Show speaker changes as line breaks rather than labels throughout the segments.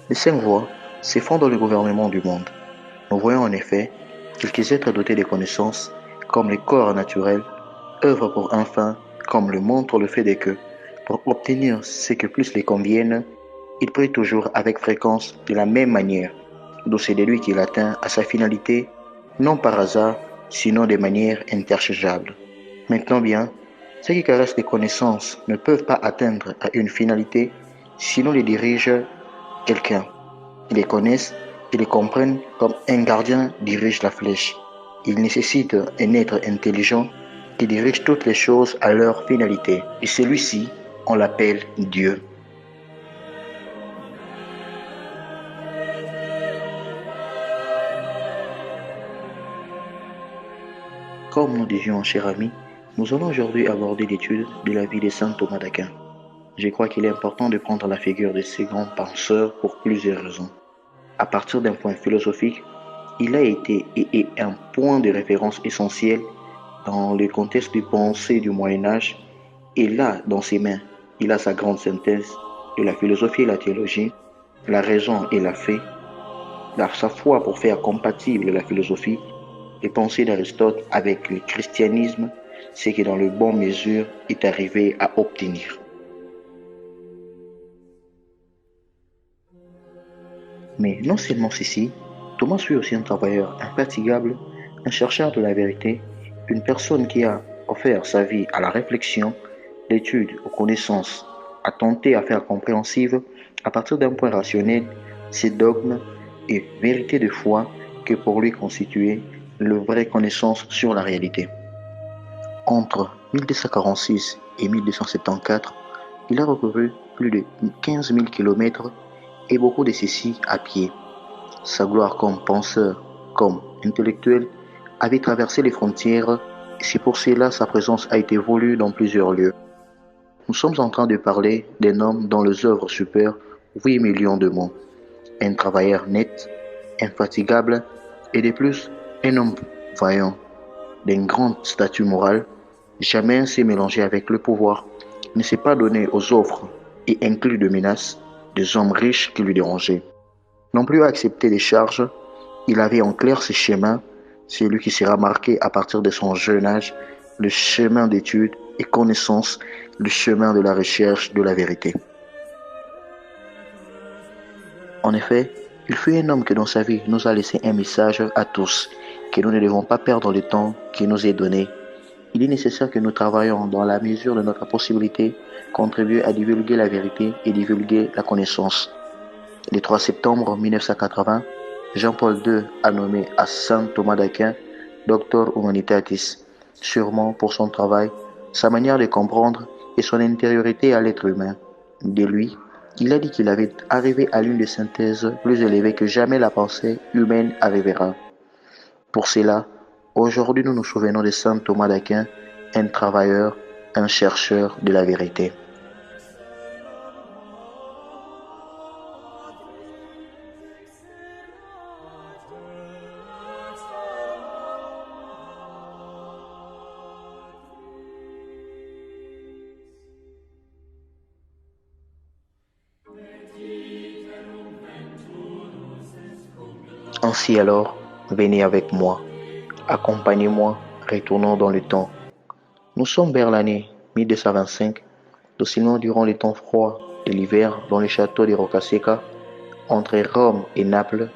Les cinq voies se font dans le gouvernement du monde. Nous voyons en effet quelques êtres dotés de connaissances, comme les corps naturels, œuvrent pour un fin, comme le montre le fait des que, pour obtenir ce que plus les convienne, ils prient toujours avec fréquence de la même manière, d'où c'est de lui qu'il atteint à sa finalité, non par hasard, sinon de manière interchangeable. Maintenant bien, ceux qui caressent les connaissances ne peuvent pas atteindre à une finalité, sinon les dirige quelqu'un. Ils les connaissent et les comprennent comme un gardien dirige la flèche. Ils nécessitent un être intelligent qui dirige toutes les choses à leur finalité. Et celui-ci, on l'appelle Dieu. Comme nous disions, cher ami, nous allons aujourd'hui aborder l'étude de la vie de saint Thomas d'Aquin. Je crois qu'il est important de prendre la figure de ces grands penseurs pour plusieurs raisons. À partir d'un point philosophique, il a été et est un point de référence essentiel dans le contexte de pensée du Moyen Âge. Et là, dans ses mains, il a sa grande synthèse de la philosophie et la théologie, la raison et la fait, sa foi pour faire compatible la philosophie, les pensées d'Aristote avec le christianisme, ce qui dans le bon mesure est arrivé à obtenir. Mais non seulement ceci, Thomas fut aussi un travailleur infatigable, un chercheur de la vérité, une personne qui a offert sa vie à la réflexion, l'étude, aux connaissances, a tenté à faire compréhensive, à partir d'un point rationnel, ces dogmes et vérités de foi que pour lui constituaient la vraie connaissance sur la réalité. Entre 1246 et 1274, il a recouru plus de 15 000 kilomètres et beaucoup de ceci à pied. Sa gloire comme penseur, comme intellectuel, avait traversé les frontières et c'est pour cela sa présence a été voulue dans plusieurs lieux. Nous sommes en train de parler d'un homme dont les œuvres superent 8 millions de mots. Un travailleur net, infatigable et de plus un homme vaillant, d'un grand statut moral, jamais s'est mélangé avec le pouvoir, ne s'est pas donné aux offres et inclus de menaces des hommes riches qui lui dérangeaient. Non plus accepter des charges, il avait en clair ses chemins, celui qui sera marqué à partir de son jeune âge, le chemin d'études et connaissances, le chemin de la recherche de la vérité. En effet, il fut un homme que dans sa vie nous a laissé un message à tous, que nous ne devons pas perdre le temps qui nous est donné. Il est nécessaire que nous travaillions dans la mesure de notre possibilité, contribuer à divulguer la vérité et divulguer la connaissance. Le 3 septembre 1980, Jean-Paul II a nommé à Saint Thomas d'Aquin Doctor Humanitatis, sûrement pour son travail, sa manière de comprendre et son intériorité à l'être humain. De lui, il a dit qu'il avait arrivé à l'une des synthèses plus élevées que jamais la pensée humaine arrivera. Pour cela, aujourd'hui nous nous souvenons de Saint Thomas d'Aquin, un travailleur, un chercheur de la vérité. Ainsi alors, venez avec moi, accompagnez-moi, retournons dans le temps. Nous sommes vers l'année 1225, docilement durant les temps froids de l'hiver dans le château de Roccaseca, entre Rome et Naples,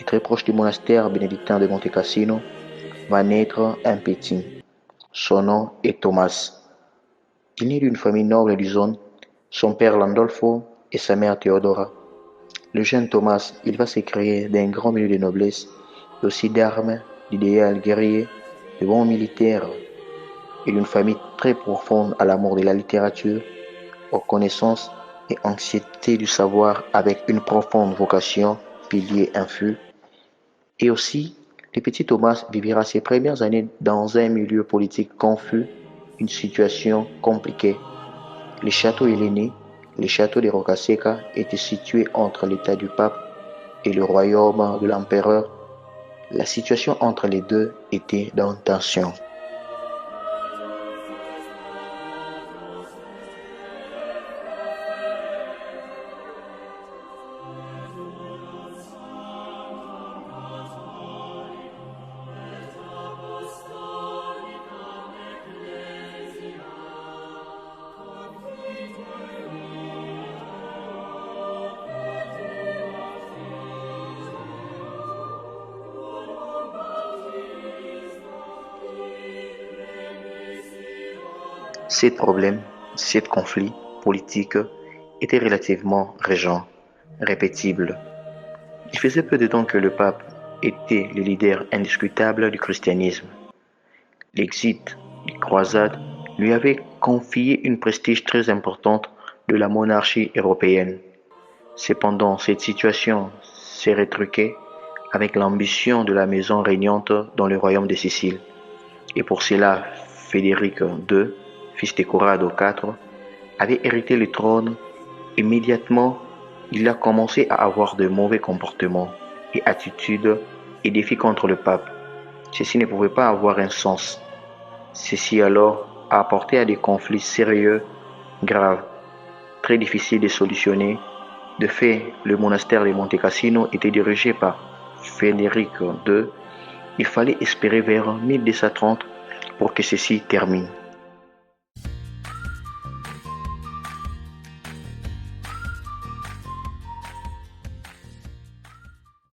et très proche du monastère bénédictin de Monte Cassino, va naître un petit. Son nom est Thomas. Il naît d'une famille noble du zone, son père Landolfo et sa mère Theodora. Le jeune Thomas, il va se créer d'un grand milieu de noblesse, et aussi d'armes, d'idéal guerrier, de bons militaires et d'une famille très profonde à l'amour de la littérature, aux connaissances et anxiété du savoir avec une profonde vocation, pilier infus. Et aussi, le petit Thomas vivra ses premières années dans un milieu politique confus, une situation compliquée. Le château Helléné, le château de Roccaseca, était situé entre l'état du pape et le royaume de l'empereur. La situation entre les deux était dans tension. Ces problèmes, ces conflits politiques étaient relativement récents, répétibles. Il faisait peu de temps que le pape était le leader indiscutable du christianisme. L'exit des croisades lui avait confié une prestige très importante de la monarchie européenne. Cependant, cette situation s'est retruquée avec l'ambition de la maison régnante dans le royaume de Sicile. Et pour cela, Frédéric II, fils de Corrado IV, avait hérité le trône. Immédiatement, il a commencé à avoir de mauvais comportements et attitudes et défis contre le pape. Ceci ne pouvait pas avoir un sens. Ceci alors a apporté à des conflits sérieux, graves, très difficiles de solutionner. De fait, le monastère de Monte Cassino était dirigé par Frédéric II. Il fallait espérer vers 1230 pour que ceci termine.